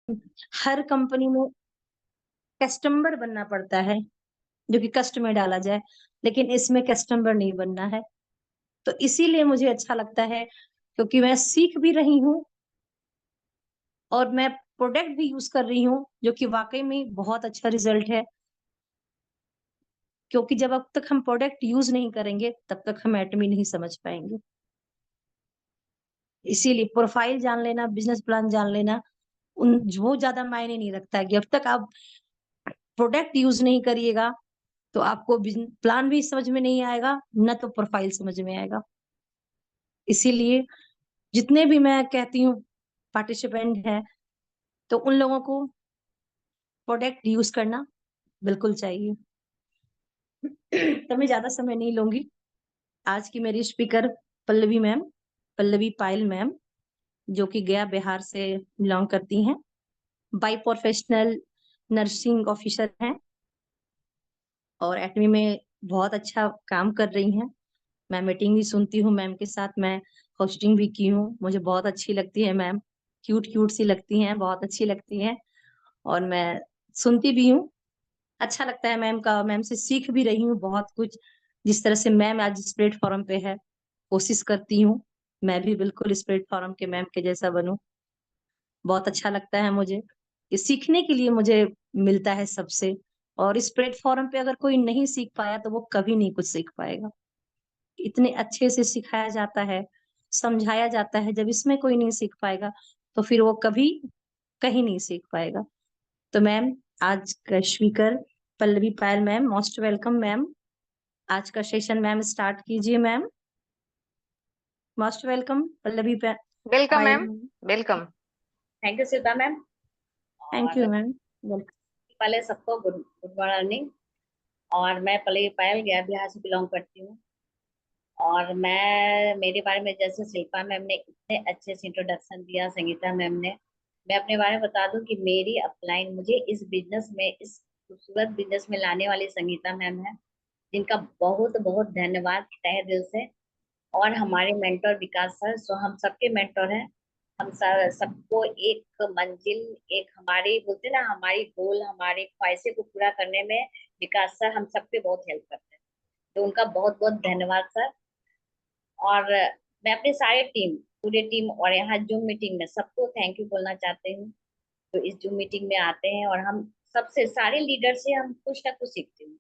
हर company में customer बनना पड़ता है, जो कि कस्ट में डाला जाए, लेकिन इसमें कस्टमर नहीं बनना है। तो इसीलिए मुझे अच्छा लगता है, क्योंकि मैं सीख भी रही हूँ और मैं प्रोडक्ट भी यूज़ कर रही हूँ, जो कि वाक़ई में बहुत अच्छा रिज़ल्ट है। क्योंकि जब अब तक हम प्रोडक्ट यूज़ नहीं करेंगे, तब तक हम एटमी नहीं समझ पाएँगे। इसीलिए प्रोफाइल जान लेना, बिज़नेस प्लान जान लेना, उन वो ज़्यादा मायने नहीं रखता है। जब तक आप प्रोडक्ट यूज़ नहीं करिएगा, तो आपको प्लान भी समझ में नहीं आएगा, ना तो प्रोफाइल समझ में आएगा। इसीलिए जितने भी मैं कहती हूँ पार्टिसिपेंट हैं, तो उन लोगों को प्रोडक्ट यूज़ करना बिल्कुल चाहिए। तो मैं ज़्यादा समय नहीं लूँगी। आज की मेरी स्पीकर पल्लवी मैम, पल्लवी पायल मैम, जो कि गया बिहार से बिलॉन्ग करती हैं। बाय प्रोफेशनल नर्सिंग ऑफिसर हैं और एटमी में बहुत अच्छा काम कर रही हैं। मैं मीटिंग भी सुनती हूँ मैम के साथ, मैं होस्टिंग भी की हूँ। मुझे बहुत अच्छी लगती है मैम, क्यूट-क्यूट सी लगती हैं, बहुत अच्छी लगती हैं और मैं सुनती भी हूँ। अच्छा लगता है मैम का, मैम से सीख भी रही हूँ बहुत कुछ। जिस तरह से मैम आज इस प्लेटफ़ॉर्म पे है, कोशिश करती हूँ, मैं भी बिल्कुल इस प्लेटफ़ॉर्म के मैम के जैसा बनूँ। बहुत अच्छा लगता है मुझे। ये सीखने के लिए मुझे मिलता है सबसे और इस प्लेटफ़ॉर्म पे अगर कोई नहीं सीख पाया, तो वो कभी नहीं कुछ सीख पाएगा। इतने अच्छे से सिखाया जाता है, समझाया जाता है, जब इसमें कोई नहीं सीख पाएगा, तो फिर वो कभी कहीं नहीं सीख पाएगा। तो मैम, आज का स्पीकर पल्लवी पायल मैम, मोस्ट वेलकम मैम। आज का सेशन मैम स्टार्ट कीजिए ma'am. Most welcome Pallavi welcome Payal ma'am. Ma'am. Welcome. Thank you Shweta ma'am. Thank और यू मैम। वेलकम। पहले सबको गुड गुड मॉर्निंग। और मैं पल्लवी पायल गया बिहार से बिलोंग करती हूँ। और मैं मेरे बारे में जैसे शिल्पा मैम ने इतने अच्छे से इंट्रोडक्शन दिया, संगीता मैम ने, मैं अपने बारे में बता दूं कि मेरी अपलाइन मुझे इस बिजनेस में, इस खूबसूरत बिजनेस में लाने वाली संगीता मैम है, जिनका बहुत बहुत धन्यवाद तहे दिल से। और हमारे मेंटर विकास सर, जो हम सबके मेंटर हैं। हम सबको एक मंजिल, एक हमारी बोलते ना, हमारी गोल, हमारी ख्वाहिशें को पूरा करने में विकास सर हम सबके बहुत हेल्प करते हैं। तो उनका बहुत बहुत धन्यवाद सर। और मैं अपने सारे टीम, पूरे टीम और यहाँ जूम मीटिंग में सबको थैंक यू बोलना चाहती हूँ। तो इस जूम मीटिंग में आते हैं और हम सबसे, सारे लीडर से हम कुछ ना कुछ सीखते हैं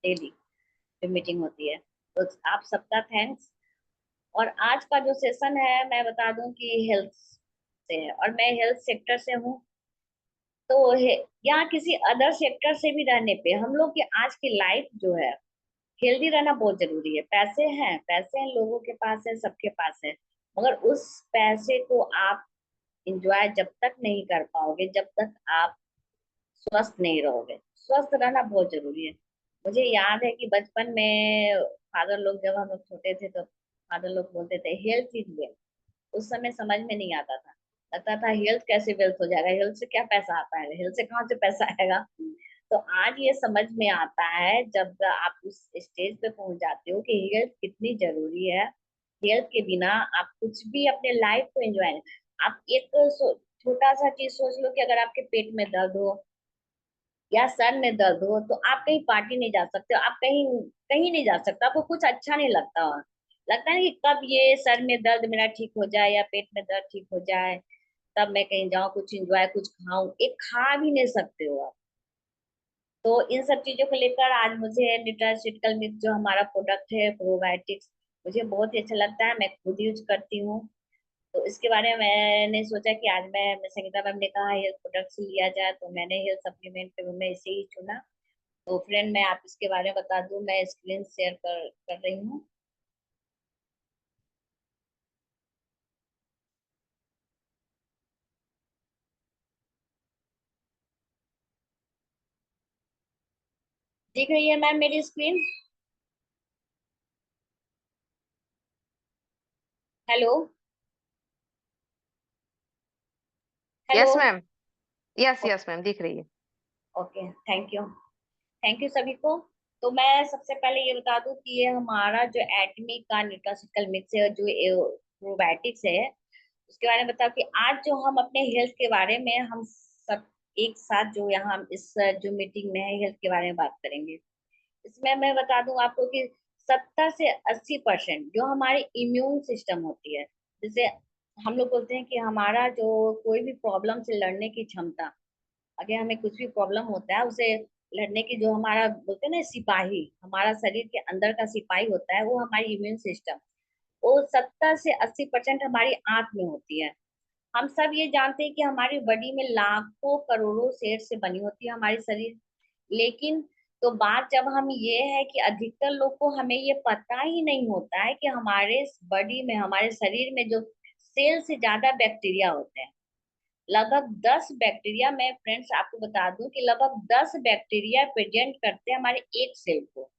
डेली जो मीटिंग होती है। तो आप सबका थैंक्स। और आज का जो सेशन है, मैं बता दूं कि हेल्थ से है और मैं हेल्थ सेक्टर से हूँ। तो यहाँ किसी अदर सेक्टर से भी रहने पे हम लोग की आज की लाइफ जो है, हेल्दी रहना बहुत जरूरी है। पैसे हैं, लोगों के पास है, सबके पास है। मगर उस पैसे को आप इंजॉय जब तक नहीं कर पाओगे, जब तक आप स्वस्थ नहीं रहोगे। स्वस्थ रहना बहुत जरूरी है। मुझे याद है कि बचपन में फादर लोग, जब हम लोग छोटे थे, तो फादर लोग बोलते थे हेल्थ इज वेल्थ। उस समय समझ में नहीं आता था, लगता था हेल्थ कैसे वेल्थ हो जाएगा, हेल्थ से क्या पैसा आता है, हेल्थ से कहाँ से पैसा आएगा। तो आज ये समझ में आता है, जब आप उस स्टेज पे पहुंच जाते हो कि हेल्थ कितनी जरूरी है। हेल्थ के बिना आप कुछ भी अपने लाइफ को एंजॉय नहीं। आप एक छोटा सा चीज सोच लो कि अगर आपके पेट में दर्द हो या सर में दर्द हो, तो आप कहीं पार्टी नहीं जा सकते हो, आप कहीं कहीं नहीं जा सकते, आपको कुछ अच्छा नहीं लगता हो। लगता है कि कब ये सर में दर्द मेरा ठीक हो जाए या पेट में दर्द ठीक हो जाए, तब मैं कहीं जाऊं, कुछ एंजॉय, कुछ खाऊं। एक खा भी नहीं सकते हो आप। तो इन सब चीजों को लेकर आज मुझे न्यूट्रास्यूटिकल मिक्स, जो हमारा प्रोडक्ट है प्रोबायोटिक्स, मुझे बहुत ही अच्छा लगता है। मैं खुद यूज करती हूँ। तो इसके बारे में मैंने सोचा कि आज मैं संगीता मैम ने कहा हेल्थ प्रोडक्ट से लिया जाए, तो मैंने हेल्थ सप्लीमेंट पे मैं इसे ही चुना। तो फ्रेंड, मैं आप इसके बारे में बता दूं, मैं स्क्रीन शेयर कर रही हूँ। दिख रही है मैम मेरी screen? Hello? Hello? Yes ma'am. Yes yes ma'am, दिख रही है। Okay, thank you. Thank you सभी को। तो मैं सबसे पहले ये बता दूं कि ये हमारा जो एटमी का न्यूट्रास्यूटिकल मिक्स है, जो प्रोबायोटिक्स है, उसके बारे में बताओ कि आज जो हम अपने हेल्थ के बारे में हम सब एक साथ जो यहाँ हम इस जो मीटिंग में है हेल्थ के बारे में बात करेंगे। इसमें मैं बता दूं आपको कि 70 से 80% जो हमारे इम्यून सिस्टम होती है, जैसे हम लोग बोलते हैं कि हमारा जो कोई भी प्रॉब्लम से लड़ने की क्षमता, अगर हमें कुछ भी प्रॉब्लम होता है उसे लड़ने की जो हमारा बोलते हैं ना सिपाही, हमारा शरीर के अंदर का सिपाही होता है वो हमारी इम्यून सिस्टम, वो 70 से 80% हमारी आंत में होती है। हम सब ये जानते हैं कि हमारी बॉडी में लाखों करोड़ों सेल से बनी होती है हमारी शरीर, लेकिन तो बात जब हम ये है कि अधिकतर लोग को हमें ये पता ही नहीं होता है कि हमारे बॉडी में, हमारे शरीर में जो सेल से ज्यादा बैक्टीरिया होते हैं। लगभग 10 बैक्टीरिया, मैं फ्रेंड्स आपको बता दूं कि लगभग 10 बैक्टीरिया प्रेजेंट करते हैं हमारे एक सेल को।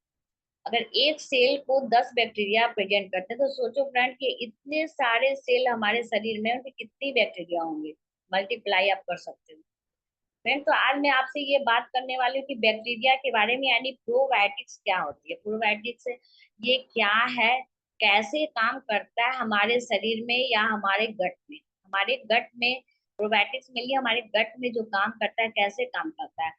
अगर एक सेल को 10 बैक्टीरिया प्रेजेंट करते हैं तो सोचो फ्रेंड कि इतने सारे सेल हमारे शरीर में उनकी कितनी बैक्टीरिया होंगे, मल्टीप्लाई आप कर सकते हो फ्रेंड। तो आज मैं आपसे ये बात करने वाली हूँ कि बैक्टीरिया के बारे में, यानी प्रोबायोटिक्स क्या होती है, प्रोबायोटिक्स ये क्या है, कैसे काम करता है हमारे शरीर में या हमारे गट में। हमारे गट में प्रोबायोटिक्स मिली, हमारे गट में जो काम करता है कैसे काम करता है।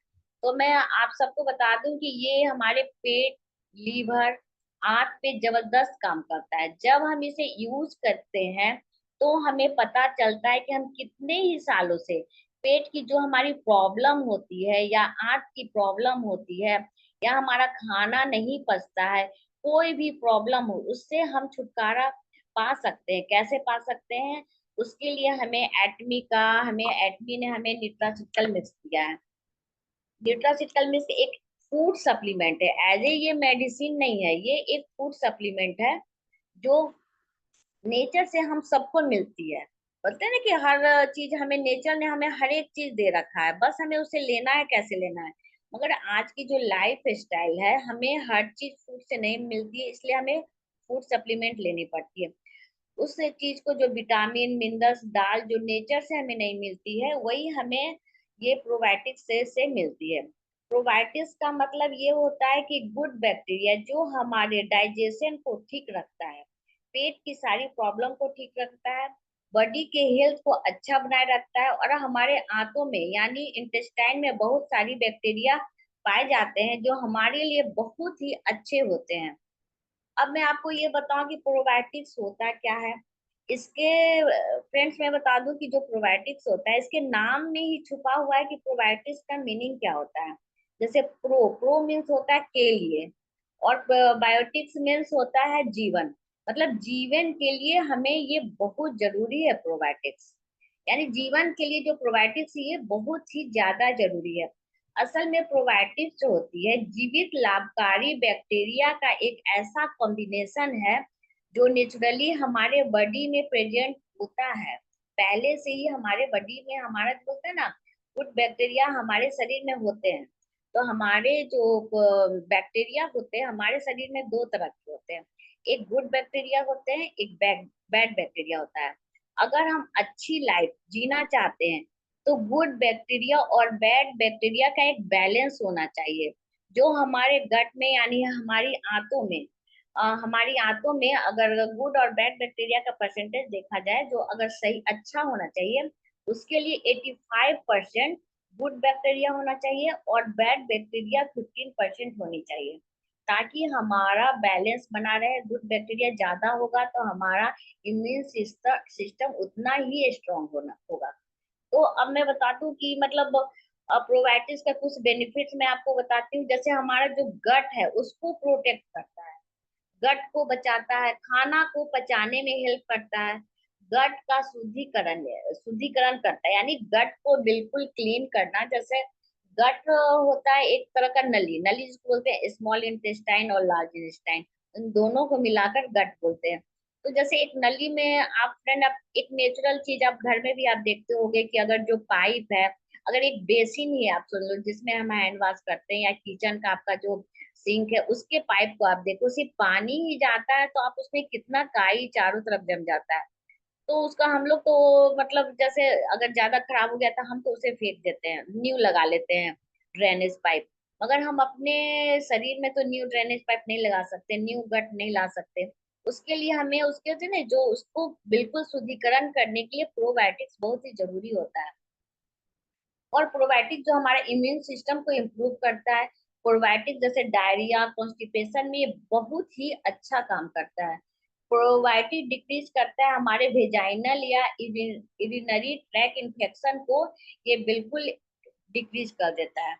तो मैं आप सबको बता दूं कि ये हमारे पेट, लीवर, आंत पे जबरदस्त काम करता है। जब हम इसे यूज करते हैं तो हमें पता चलता है कि हम कितने ही सालों से पेट की जो हमारी प्रॉब्लम होती है या आंत की प्रॉब्लम होती है या हमारा खाना नहीं पचता है, कोई भी प्रॉब्लम हो उससे हम छुटकारा पा सकते हैं। कैसे पा सकते हैं? उसके लिए हमें एटमी ने हमें न्यूट्रास्यूटिकल मिक्स दिया है। न्यूट्रास्यूटिकल मिक्स एक फूड सप्लीमेंट है, एज ए ये मेडिसिन नहीं है, ये एक फूड सप्लीमेंट है जो नेचर से हम सबको मिलती है। बोलते हैं ना कि हर चीज हमें नेचर ने हमें हर एक चीज दे रखा है, बस हमें उसे लेना है, कैसे लेना है। मगर आज की जो लाइफ स्टाइल है, हमें हर चीज फूड से नहीं मिलती है, इसलिए हमें फूड सप्लीमेंट लेनी पड़ती है। उस चीज को जो विटामिन मिनरल्स दाल जो नेचर से हमें नहीं मिलती है, वही हमें ये प्रोबायोटिक्स से मिलती है। प्रोबायोटिक्स का मतलब ये होता है कि गुड बैक्टीरिया जो हमारे डाइजेशन को ठीक रखता है, पेट की सारी प्रॉब्लम को ठीक रखता है, बॉडी के हेल्थ को अच्छा बनाए रखता है, और हमारे आंतों में यानी इंटेस्टाइन में बहुत सारी बैक्टीरिया पाए जाते हैं जो हमारे लिए बहुत ही अच्छे होते हैं। अब मैं आपको ये बताऊं कि प्रोबायोटिक्स होता क्या है। इसके फ्रेंड्स मैं बता दूं कि जो प्रोबायोटिक्स होता है इसके नाम में ही छुपा हुआ है कि प्रोबायोटिक्स का मीनिंग क्या होता है। जैसे प्रो प्रो मीन्स होता है के लिए, और बायोटिक्स मीन्स होता है जीवन, मतलब जीवन के लिए हमें ये बहुत जरूरी है प्रोबायोटिक्स। यानी जीवन के लिए जो प्रोबायोटिक्स ये बहुत ही ज्यादा जरूरी है। असल में प्रोबायोटिक्स जो होती है जीवित लाभकारी बैक्टीरिया का एक ऐसा कॉम्बिनेशन है जो नेचुरली हमारे बॉडी में प्रेजेंट होता है। पहले से ही हमारे बॉडी में, हमारा जो होता है ना, गुड बैक्टीरिया हमारे शरीर में होते हैं। तो हमारे जो बैक्टीरिया होते हैं हमारे शरीर में दो तरह के होते हैं, एक गुड बैक्टीरिया होते हैं, एक बैड बैक्टीरिया होता है। अगर हम अच्छी लाइफ जीना चाहते हैं तो गुड बैक्टीरिया और बैड बैक्टीरिया का एक बैलेंस होना चाहिए। जो हमारे गट में यानी हमारी आंतों में अगर गुड और बैड बैक्टीरिया का परसेंटेज देखा जाए, जो अगर सही अच्छा होना चाहिए, उसके लिए 85% गुड बैक्टीरिया होना चाहिए और बैड बैक्टीरिया 15% होनी चाहिए, ताकि हमारा बैलेंस बना रहे। गुड बैक्टीरिया ज्यादा होगा तो हमारा इम्यून सिस्टम उतना ही स्ट्रांग होगा। तो अब मैं बता दूं कि मतलब प्रोबायोटिक्स का कुछ बेनिफिट्स मैं आपको बताती हूँ। जैसे हमारा जो गट है उसको प्रोटेक्ट करता है, गट को बचाता है, खाना को पचाने में हेल्प करता है, गट का शुद्धिकरण करता है, यानी गट को बिल्कुल क्लीन करना। जैसे गट होता है एक तरह का नली, नली जिसको बोलते हैं स्मॉल इंटेस्टाइन और लार्ज इंटेस्टाइन, इन दोनों को मिलाकर गट बोलते हैं। तो जैसे एक नली में आप फ्रेंड, आप एक नेचुरल चीज आप घर में भी आप देखते होंगे कि अगर जो पाइप है, अगर एक बेसिन ही है आप सुन लो जिसमें हम हैंड वॉश करते हैं, या किचन का आपका जो सिंक है उसके पाइप को आप देखो, सिर्फ पानी ही जाता है तो आप उसमें कितना काई चारों तरफ जम जाता है। तो उसका हम लोग तो मतलब जैसे अगर ज्यादा खराब हो गया तो हम तो उसे फेंक देते हैं, न्यू लगा लेते हैं ड्रेनेज पाइप। मगर हम अपने शरीर में तो न्यू ड्रेनेज पाइप नहीं लगा सकते, न्यू गट नहीं ला सकते। उसके लिए हमें उसके जो ना जो उसको बिल्कुल शुद्धिकरण करने के लिए प्रोबायोटिक्स बहुत ही जरूरी होता है। और प्रोबायोटिक जो हमारा इम्यून सिस्टम को इम्प्रूव करता है, प्रोबायोटिक जैसे डायरिया, कॉन्स्टिपेशन में ये बहुत ही अच्छा काम करता है। प्रोबायोटिक डिक्रीज करता है हमारे वेजाइनल या यूरिनरी ट्रैक इन्फेक्शन को, ये बिल्कुल डिक्रीज कर देता है।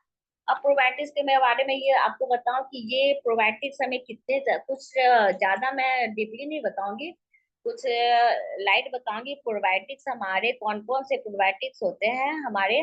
अब प्रोबायोटिक्स के मैं बारे में ये आपको बताऊं कि ये प्रोबायोटिक्स हमें कितने कुछ ज्यादा मैं डीपली नहीं बताऊंगी, कुछ लाइट बताऊंगी। प्रोबायोटिक्स हमारे कौन कौन से प्रोबायोटिक्स होते हैं हमारे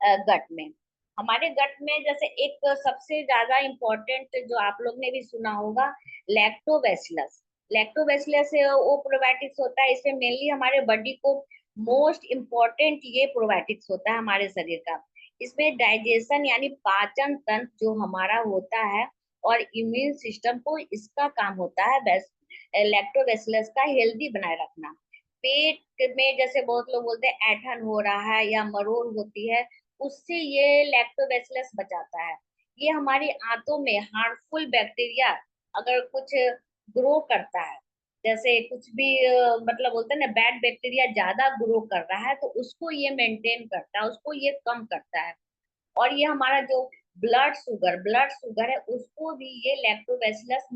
गट में। हमारे गट में जैसे एक सबसे ज्यादा इम्पोर्टेंट जो आप लोग ने भी सुना होगा, लैक्टोबैसिलस। लैक्टोबैसिलस वो प्रोबायोटिक्स होता है, इसमें मेनली हमारे बॉडी को मोस्ट इम्पोर्टेंट ये प्रोबायोटिक्स होता है हमारे शरीर का। इसमें डाइजेशन यानी पाचन तंत्र जो हमारा होता है और इम्यून सिस्टम को इसका काम होता है लैक्टोबैसिलस का हेल्दी बनाए रखना। पेट में जैसे बहुत लोग बोलते हैं ऐठन हो रहा है या मरोड़ होती है, उससे ये लैक्टोबैसिलस बचाता है। ये हमारी आंतों में हार्मफुल बैक्टीरिया अगर कुछ ग्रो करता है, जैसे कुछ भी मतलब बोलते हैं ना बैड बैक्टीरिया ज्यादा ग्रो कर रहा है, तो उसको ये मेंटेन करता है, उसको ये कम करता है। और ये हमारा जो ब्लड शुगर है उसको भी ये लैक्टोबैसिलस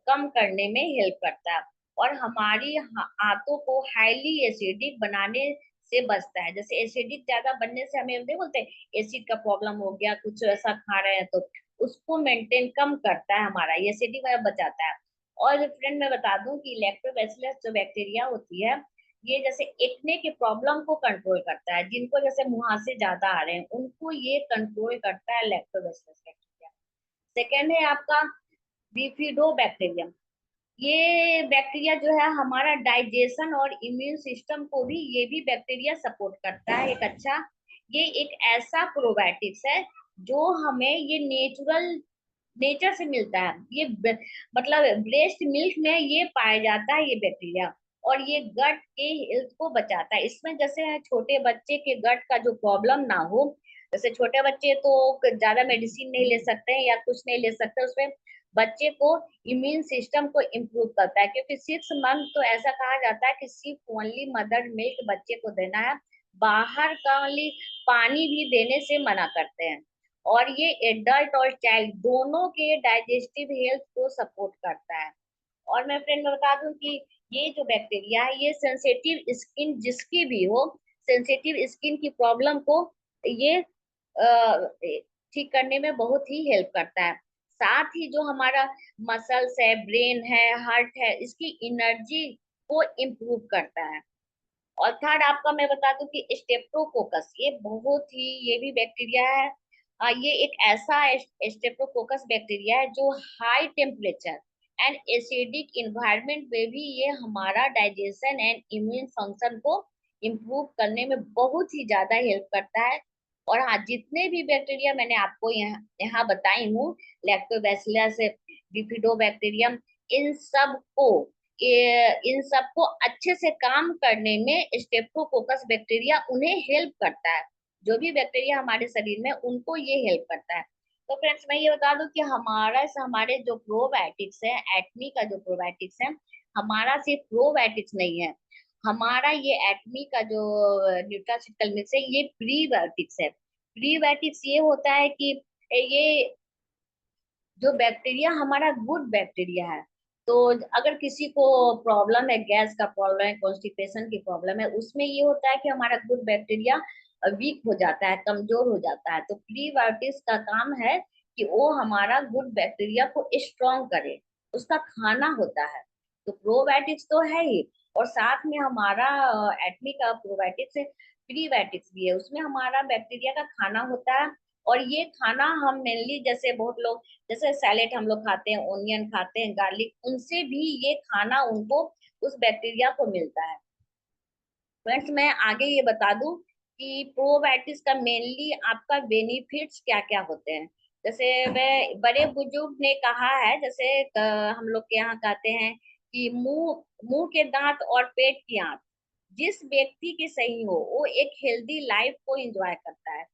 कम करने में हेल्प करता है। और हमारी आंतों को हाईली एसिडिक बनाने से बचता है। जैसे एसिडिक ज्यादा बनने से हमें नहीं बोलते एसिड का प्रॉब्लम हो गया, कुछ ऐसा खा रहे हैं तो उसको मेंटेन कम करता है, हमारा ये एसिडिक बचाता है। और फ्रेंड मैं बता दूं कि लैक्टोबैसिलस जो बैक्टीरिया होती है, ये जैसे एक्ने के प्रॉब्लम को कंट्रोल करता है, जिनको जैसे मुहासे ज्यादा आ रहे हैं उनको ये कंट्रोल करता है लैक्टोबैसिलस बैक्टीरिया। सेकेंड है आपका बिफिडो बैक्टीरियम। ये बैक्टीरिया जो है हमारा डाइजेशन और इम्यून सिस्टम को भी ये भी बैक्टीरिया सपोर्ट करता है एक अच्छा। ये एक ऐसा प्रोबायोटिक्स है जो हमें ये नेचर से मिलता है। ये मतलब ब्रेस्ट मिल्क में ये पाया जाता है ये बैक्टीरिया। और ये गट के हेल्थ को बचाता है। इसमें जैसे छोटे बच्चे के गट का जो प्रॉब्लम ना हो, जैसे छोटे बच्चे तो ज्यादा मेडिसिन नहीं ले सकते हैं या कुछ नहीं ले सकते, उसमें बच्चे को इम्यून सिस्टम को इम्प्रूव करता है। क्योंकि 6 मंथ तो ऐसा कहा जाता है कि सिर्फ ओनली मदर मिल्क बच्चे को देना है, बाहर का ओनली पानी भी देने से मना करते हैं। और ये एडल्ट और चाइल्ड दोनों के डाइजेस्टिव हेल्थ को सपोर्ट करता है। और मैं फ्रेंड में बता दूं कि ये जो बैक्टीरिया है ये सेंसिटिव स्किन जिसकी भी हो, सेंसिटिव स्किन की प्रॉब्लम को ये ठीक करने में बहुत ही हेल्प करता है। साथ ही जो हमारा मसल्स है, ब्रेन है, हार्ट है, इसकी एनर्जी को इम्प्रूव करता है। और थर्ड आपका मैं बता दूं कि स्टेप्टोकोकस, ये बहुत ही ये भी बैक्टीरिया है। ये एक ऐसा स्टेप्टोकोकस बैक्टीरिया है जो high temperature and acidic environment में भी ये हमारा डाइजेशन एंड इम्यून फंक्शन को इम्प्रूव करने में बहुत ही ज्यादा हेल्प करता है। और हाँ, जितने भी बैक्टीरिया मैंने आपको यहाँ यहाँ बताई हूँ, लैक्टोबैसिलस, बिफिडोबैक्टीरियम, इन सब को इन सबको अच्छे से काम करने में स्टेप्टोकोकस बैक्टीरिया उन्हें हेल्प करता है। जो भी बैक्टीरिया हमारे शरीर में उनको ये हेल्प करता है। तो फ्रेंड्स मैं ये बता दूं कि हमारे जो प्रोबायोटिक्स है, एटमी का जो प्रोबायोटिक्स है, हमारा सिर्फ प्रोबायोटिक्स नहीं है, हमारा ये एटमी का जो न्यूट्रास्यूटिकल मिक्स है ये प्रीबायोटिक्स है। प्रीबायोटिक्स ये होता है कि ये जो बैक्टीरिया हमारा गुड बैक्टीरिया है। तो अगर किसी को प्रॉब्लम है, गैस का प्रॉब्लम है, कॉन्स्टिपेशन की प्रॉब्लम है, उसमें ये होता है कि हमारा गुड बैक्टीरिया वीक हो जाता है, कमजोर हो जाता है। तो प्रीबायोटिक्स का काम है कि वो हमारा गुड बैक्टीरिया को स्ट्रॉन्ग करे, उसका खाना होता है। तो प्रोबायोटिक्स तो है ही, और साथ में हमारा एटमी का प्रोबायोटिक्स है, प्रीबायोटिक्स भी है, उसमें हमारा बैक्टीरिया का खाना होता है। और ये खाना हम मेनली जैसे बहुत लोग जैसे सैलेड हम लोग खाते हैं, ओनियन खाते हैं, गार्लिक, उनसे भी ये खाना उनको उस बैक्टीरिया को मिलता है। फ्रेंड्स मैं आगे ये बता दूं कि प्रोबायोटिक्स का मेनली आपका बेनिफिट्स क्या क्या होते हैं। जैसे मैं बड़े बुजुर्ग ने कहा है, जैसे हम लोग के यहाँ कहते हैं कि मुंह मुंह के दांत और पेट की आंत, जिस व्यक्ति की सही हो वो एक हेल्दी लाइफ को एंजॉय करता है।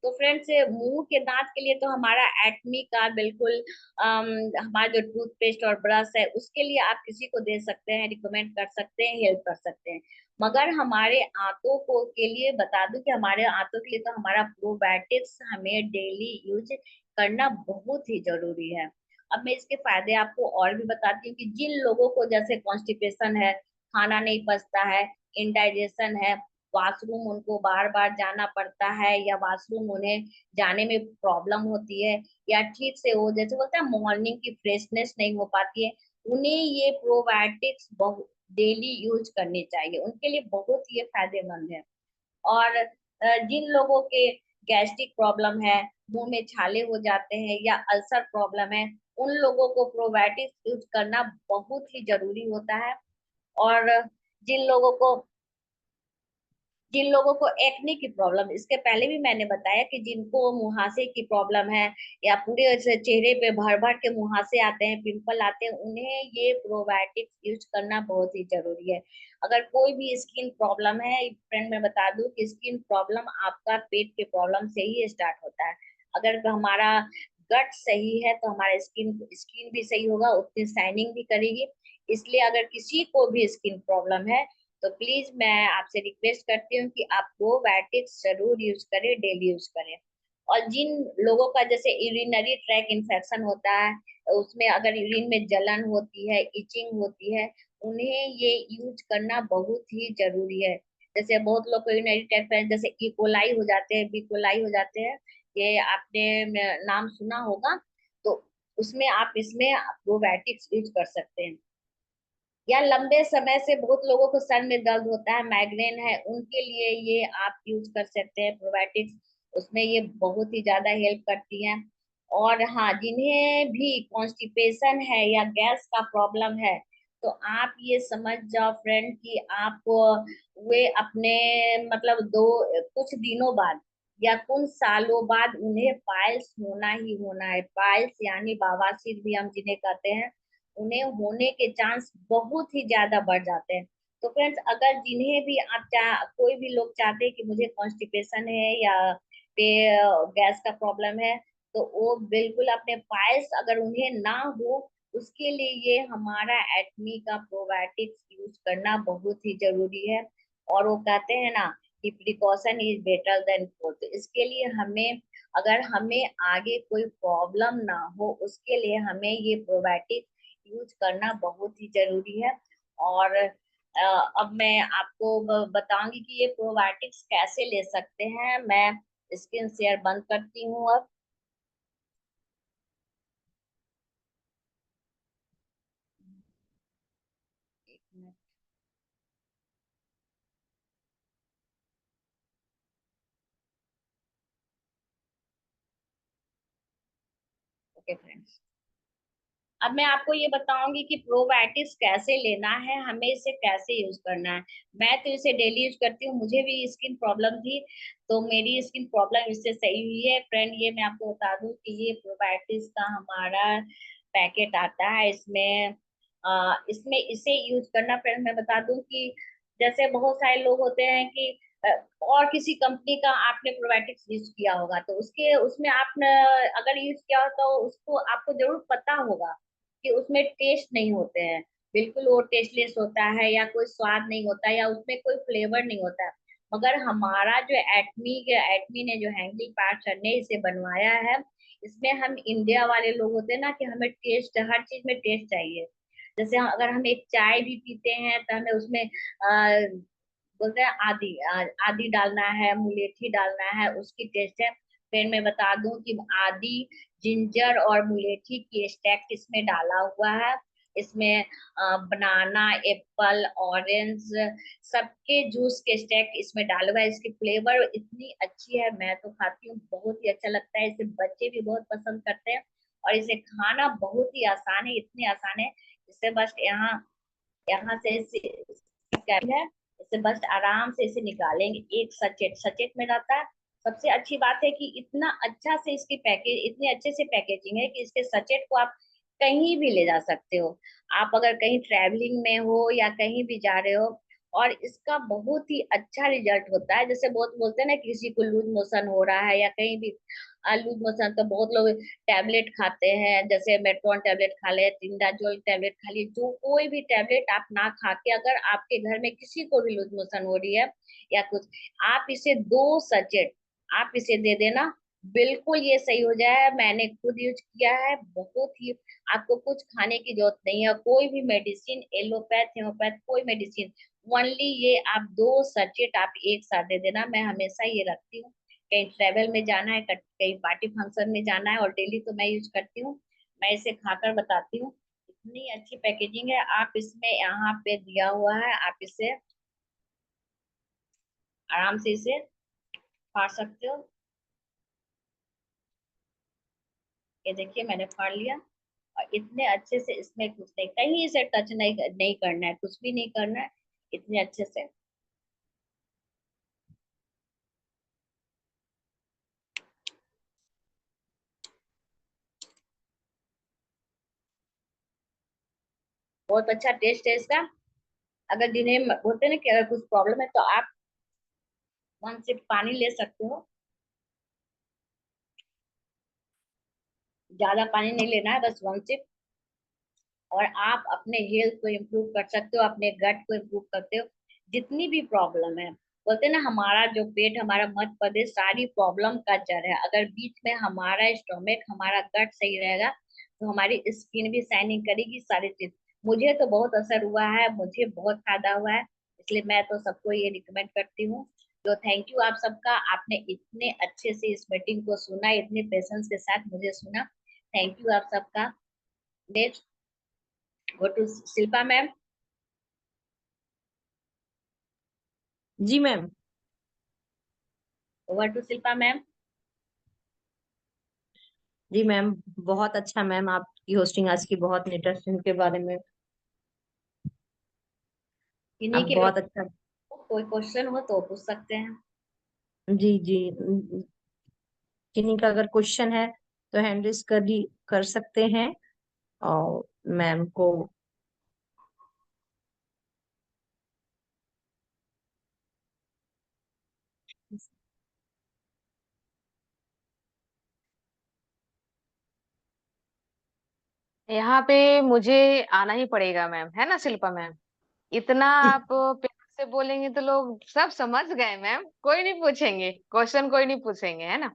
तो फ्रेंड्स, मुंह के दांत के लिए तो हमारा एटमी का बिल्कुल हमारा जो टूथपेस्ट और ब्रश है उसके लिए आप किसी को दे सकते हैं, रिकमेंड कर सकते हैं, हेल्प कर सकते हैं। मगर हमारे आंतों को के लिए बता दूं कि हमारे आंतों के लिए तो हमारा प्रोबायोटिक्स हमें डेली यूज करना बहुत ही जरूरी है। अब मैं इसके फायदे आपको और भी बताती हूँ कि जिन लोगों को जैसे कॉन्स्टिपेशन है, खाना नहीं पचता है, इंडाइजेशन है, वॉशरूम उनको बार बार जाना पड़ता है, या वॉशरूम उन्हें जाने में प्रॉब्लम होती है, या ठीक से वो जैसे बोलते हैं मॉर्निंग की फ्रेशनेस नहीं हो पाती है, उन्हें ये प्रोबायोटिक्स बहुत डेली यूज करनी चाहिए। उनके लिए बहुत ये फायदेमंद है। और जिन लोगों के गैस्ट्रिक प्रॉब्लम है, मुंह में छाले हो जाते हैं, या अल्सर प्रॉब्लम है, उन लोगों को प्रोबायोटिक्स यूज करना बहुत ही जरूरी होता है। और जिन लोगों को जिन लोगों को एक्ने की प्रॉब्लम, इसके पहले भी मैंने बताया कि जिनको मुहासे की प्रॉब्लम है, या पूरे ऐसे चेहरे पे भर भर के मुहासे आते हैं, पिंपल आते हैं, उन्हें ये प्रोबायोटिक्स यूज करना बहुत ही जरूरी है। अगर कोई भी स्किन प्रॉब्लम है, फ्रेंड मैं बता दूं कि स्किन प्रॉब्लम आपका पेट के प्रॉब्लम से ही स्टार्ट होता है। अगर हमारा गट सही है तो हमारा स्किन स्किन भी सही होगा, उतनी शाइनिंग भी करेगी। इसलिए अगर किसी को भी स्किन प्रॉब्लम है तो प्लीज मैं आपसे रिक्वेस्ट करती हूँ कि आप प्रोबायोटिक्स जरूर यूज करें, डेली यूज करें। और जिन लोगों का जैसे यूरिनरी ट्रैक इन्फेक्शन होता है, उसमें अगर यूरिन में जलन होती है, इचिंग होती है, उन्हें ये यूज करना बहुत ही जरूरी है। जैसे बहुत लोग को यूरिनरी ट्रैक में जैसे इकोलाई हो जाते हैं, बिकोलाई हो जाते हैं, ये आपने नाम सुना होगा। तो उसमें आप इसमें प्रोबायोटिक्स यूज कर सकते हैं। या लंबे समय से बहुत लोगों को सर में दर्द होता है, माइग्रेन है, उनके लिए ये आप यूज कर सकते हैं प्रोबायोटिक्स। उसमें ये बहुत ही ज्यादा हेल्प करती है। और हाँ, जिन्हें भी कॉन्स्टिपेशन है या गैस का प्रॉब्लम है, तो आप ये समझ जाओ फ्रेंड कि आप वे अपने मतलब दो कुछ दिनों बाद या कुछ सालों बाद उन्हें पाइल्स होना ही होना है। पाइल्स यानी बवासीर भी हम जिन्हें कहते हैं, उन्हें होने के चांस बहुत ही ज्यादा बढ़ जाते हैं। तो फ्रेंड्स, अगर जिन्हें भी कोई भी लोग चाहते हैं कि मुझे कॉन्स्टिपेशन है या पे गैस का प्रॉब्लम है, तो वो बिल्कुल अपने पाइल्स अगर उन्हें ना हो, उसके लिए ये हमारा एटमी का प्रोबायोटिक्स यूज करना बहुत ही जरूरी है। और वो कहते हैं ना कि precaution is better than cure. तो इसके लिए हमें, अगर हमें आगे कोई प्रॉब्लम ना हो, उसके लिए हमें ये प्रोबायोटिक यूज करना बहुत ही जरूरी है। और अब मैं आपको बताऊंगी कि ये प्रोबायोटिक्स कैसे ले सकते हैं। मैं स्क्रीन शेयर बंद करती हूँ अब। एक मिनट। ओके फ्रेंड्स, अब मैं आपको ये बताऊंगी कि प्रोबायोटिक्स कैसे लेना है, हमें इसे कैसे यूज करना है। मैं तो इसे डेली यूज करती हूँ। मुझे भी स्किन प्रॉब्लम थी, तो मेरी स्किन प्रॉब्लम इससे सही हुई है। फ्रेंड, ये मैं आपको बता दूं कि ये प्रोबायोटिक्स का हमारा पैकेट आता है। इसमें इसे यूज करना, फ्रेंड मैं बता दूं कि जैसे बहुत सारे लोग होते हैं कि अ, और किसी कंपनी का आपने प्रोबायोटिक्स यूज किया होगा, तो उसके उसमें आपने अगर यूज किया हो तो उसको आपको जरूर पता होगा कि उसमें टेस्ट नहीं होते हैं। बिल्कुल वो टेस्टलेस होता है, या कोई स्वाद नहीं होता है, या उसमें कोई फ्लेवर नहीं होता है। मगर हमारा जो एटमी ने जो हैंगलिंग पार्टनर ने इसे बनवाया है, इसमें हम इंडिया वाले लोग होते हैं ना कि हमें टेस्ट, हर चीज में टेस्ट चाहिए। जैसे अगर हम एक चाय भी पीते हैं तो हमें उसमें बोलते हैं आदि डालना है, मुलेठी डालना है, उसकी टेस्ट है। फिर मैं बता दूं कि आदि, जिंजर और मुलेठी की एक्सट्रैक्ट इसमें डाला हुआ है। इसमें बनाना, एप्पल, ऑरेंज, सबके जूस के एक्सट्रैक्ट इसमें डाला हुआ है। इसकी फ्लेवर इतनी अच्छी है, मैं तो खाती हूँ, बहुत ही अच्छा लगता है। इसे बच्चे भी बहुत पसंद करते हैं। और इसे खाना बहुत ही आसान है, इतनी आसान है। इसे बस यहाँ यहाँ से है, इसे बस आराम से इसे निकालेंगे। एक सचेट सचेट में रहता है। सबसे अच्छी बात है कि इतना अच्छा से इसकी पैकेज, इतने अच्छे से पैकेजिंग है कि इसके सचेट को आप कहीं भी ले जा सकते हो। आप अगर कहीं ट्रैवलिंग में हो या कहीं भी जा रहे हो, और इसका बहुत ही अच्छा रिजल्ट होता है। जैसे बहुत बोलते हैं ना, किसी को लूज मोशन हो रहा है या कहीं भी लूज मोशन, तो बहुत लोग टैबलेट खाते हैं, जैसे मेट्रॉन टैबलेट खा ले, टिंडाजोल टैबलेट खा ली, जो कोई भी टैबलेट आप ना खा के, अगर आपके घर में किसी को भी लूज मोशन हो रही है या कुछ, आप इसे 2 सचेट आप इसे दे देना, बिल्कुल ये सही हो जाए। मैंने खुद यूज किया है, बहुत ही, आपको कुछ खाने की जरूरत नहीं है, कोई भी मेडिसिन, एलोपैथ हेमोपैथ कोई मेडिसिन, ओनली ये आप 2 सचेट आप एक साथ दे देना। मैं हमेशा ये रखती हूँ, कहीं ट्रेवल में जाना है, कहीं पार्टी फंक्शन में जाना है, और डेली तो मैं यूज करती हूँ। मैं इसे खाकर बताती हूँ, इतनी अच्छी पैकेजिंग है। आप इसमें यहाँ पे दिया हुआ है, आप इसे आराम से इसे फाड़ सकते हो। ये देखिए मैंने फाड़ लिया, और इतने अच्छे से, इसमें कुछ नहीं, कहीं से टच नहीं नहीं करना है, कुछ भी नहीं करना है, इतने अच्छे से। बहुत अच्छा टेस्ट है इसका। अगर जिन्हें होते हैं ना कि अगर कुछ प्रॉब्लम है, तो आप 1 सिप पानी ले सकते हो, ज्यादा पानी नहीं लेना है, बस 1 सिप। और आप अपने हेल्थ को इम्प्रूव कर सकते हो, अपने गट को इम्प्रूव करते हो, जितनी भी प्रॉब्लम है। बोलते हैं ना, हमारा जो पेट, हमारा मध्य प्रदेश सारी प्रॉब्लम का जड़ है। अगर बीच में हमारा स्टोमक, हमारा गट सही रहेगा, तो हमारी स्किन भी शाइनिंग करेगी, सारी चीज। मुझे तो बहुत असर हुआ है, मुझे बहुत फायदा हुआ है, इसलिए मैं तो सबको ये रिकमेंड करती हूँ। तो थैंक यू आप सबका, आपने इतने अच्छे से इस मीटिंग को सुना, इतने पेशेंस के साथ मुझे सुना। थैंक यू आप सबका। Next go to Shilpa ma'am. जी ma'am. Over to Shilpa ma'am. जी मैम, बहुत अच्छा मैम, आपकी होस्टिंग आज की बहुत न्यूट्रिशन के बारे में इन्हीं आप के लोग बहुत अच्छा। को कोई क्वेश्चन हो तो पूछ सकते हैं। जी जी, किन्हीं का अगर क्वेश्चन है तो हैंड रेज कर सकते हैं, और मैम को। यहाँ पे मुझे आना ही पड़ेगा मैम, है ना शिल्पा मैम? इतना आप प्यार से बोलेंगे तो लोग सब समझ गए मैम, कोई नहीं पूछेंगे क्वेश्चन, कोई नहीं पूछेंगे, है ना?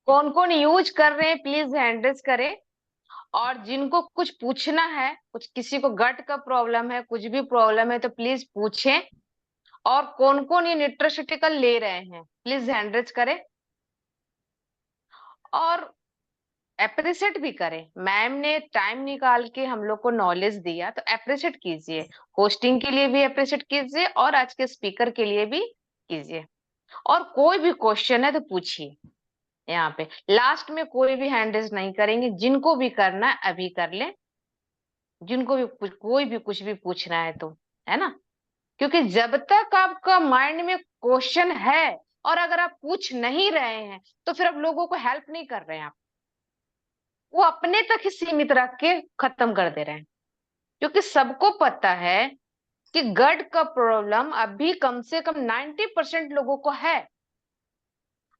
कौन कौन यूज कर रहे हैं प्लीज हैंड रेज करें। और जिनको कुछ पूछना है, कुछ किसी को गट का प्रॉब्लम है, कुछ भी प्रॉब्लम है, तो प्लीज पूछें। और कौन कौन ये न्यूट्रास्यूटिकल ले रहे हैं प्लीज हैंड रेज करें। और अप्रिशिएट भी करें, मैम ने टाइम निकाल के हम लोग को नॉलेज दिया, तो अप्रिशिएट कीजिए। होस्टिंग के लिए भी अप्रिशिएट कीजिए, और आज के स्पीकर के लिए भी कीजिए। और कोई भी क्वेश्चन है तो पूछिए। यहाँ पे लास्ट में कोई भी हैंड रेज नहीं करेंगे, जिनको भी करना है अभी कर ले, जिनको भी कोई भी कुछ भी पूछना है तो, है ना? क्योंकि जब तक आपका माइंड में क्वेश्चन है, और अगर आप पूछ नहीं रहे हैं, तो फिर आप लोगों को हेल्प नहीं कर रहे हैं, आप वो अपने तक ही सीमित रख के खत्म कर दे रहे हैं। क्योंकि सबको पता है कि गट का प्रॉब्लम अभी कम से कम 90% लोगों को है।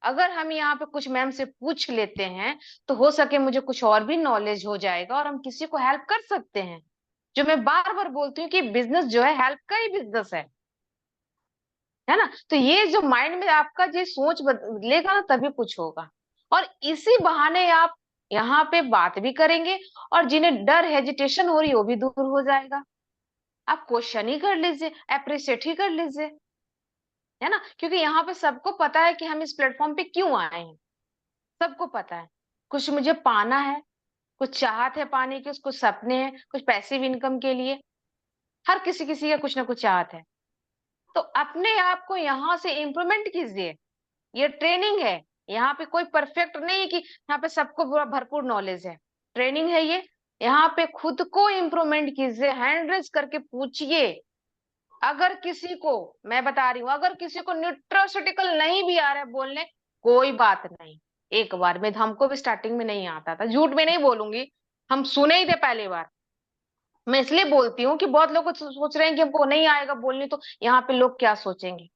अगर हम यहाँ पे कुछ मैम से पूछ लेते हैं, तो हो सके मुझे कुछ और भी नॉलेज हो जाएगा, और हम किसी को हेल्प कर सकते हैं। जो मैं बार बार बोलती हूँ कि बिजनेस जो है हेल्प का ही बिजनेस है ना? तो ये जो माइंड में आपका जो सोच बदलेगा ना, तभी कुछ होगा। और इसी बहाने आप यहाँ पे बात भी करेंगे, और जिन्हें डर हेजिटेशन हो रही है वो भी दूर हो जाएगा। आप क्वेश्चन ही कर लीजिए, अप्रिशिएट ही कर लीजिए, है ना? क्योंकि यहाँ पे सबको पता है कि हम इस प्लेटफॉर्म पे क्यों आए हैं। सबको पता है, कुछ मुझे पाना है, कुछ चाहत है पाने की, कुछ सपने हैं, कुछ पैसिव इनकम के लिए। हर किसी किसी का कुछ ना कुछ चाहत है। तो अपने आप को यहाँ से इम्प्रूवमेंट कीजिए। ये ट्रेनिंग है, यहाँ पे कोई परफेक्ट नहीं है कि यहाँ पे सबको पूरा भरपूर नॉलेज है। ट्रेनिंग है ये। यहाँ पे खुद को इम्प्रूवमेंट कीजिए, हैंड रेज करके पूछिए। अगर किसी को, मैं बता रही हूँ, अगर किसी को न्यूट्रास्यूटिकल नहीं भी आ रहा है बोलने, कोई बात नहीं। एक बार में हमको भी स्टार्टिंग में नहीं आता था, झूठ में नहीं बोलूंगी, हम सुने ही थे पहली बार। मैं इसलिए बोलती हूँ कि बहुत लोग सोच रहे हैं कि हमको नहीं आएगा बोलने, तो यहाँ पे लोग क्या सोचेंगे?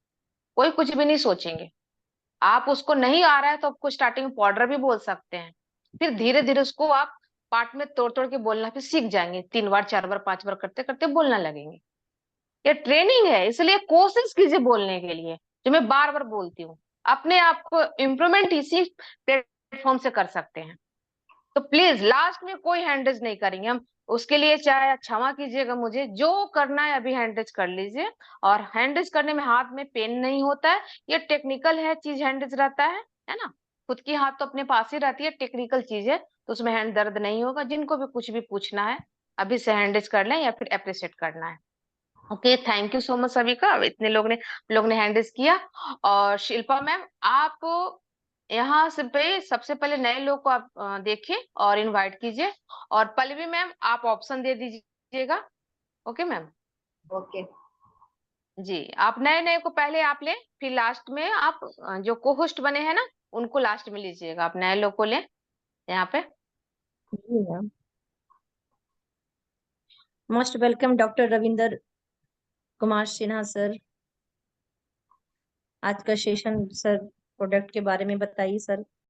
कोई कुछ भी नहीं सोचेंगे। आप उसको नहीं आ रहा है तो आपको स्टार्टिंग में पाउडर भी बोल सकते हैं, फिर धीरे धीरे उसको आप पार्ट में तोड़ तोड़ के बोलना फिर सीख जाएंगे, 3 बार 4 बार 5 बार करते करते बोलना लगेंगे। ये ट्रेनिंग है, इसलिए कोशिश कीजिए बोलने के लिए, जो मैं बार बार बोलती हूँ। अपने आप को इम्प्रूवमेंट इसी प्लेटफॉर्म से कर सकते हैं। तो प्लीज लास्ट में कोई हैंडरेज नहीं करेंगे हम, उसके लिए चाहे क्षमा कीजिएगा मुझे, जो करना है अभी हैंडरेज कर लीजिए। और हैंडरेज करने में हाथ में पेन नहीं होता है, ये टेक्निकल है चीज, हैंडरेज रहता है ना। खुद की हाथ तो अपने पास ही रहती है, टेक्निकल चीज है, तो उसमें हैंड दर्द नहीं होगा। जिनको भी कुछ भी पूछना है अभी से हैंडरेज कर लें या फिर अप्रिशिएट करना है। Okay, thank you so much सभी का, इतने लोग ने हैंडरेज किया। और शिल्पा मैम, आप यहाँ से पे सबसे पहले नए लोग को आप देखिए और इनवाइट कीजिए। और पल्लवी मैम, आप ऑप्शन दे दीजिएगा। Okay ma'am. ओके। जी, आप नए नए को पहले आप लें, फिर लास्ट में आप जो को होस्ट बने हैं ना, उनको लास्ट में लीजिएगा। आप नए लोग को लें यहाँ पे। जी ma'am. Most welcome doctor Ravinder Kumar Sinha sir. आज का सेशन सर प्रोडक्ट के बारे में बताइए सर।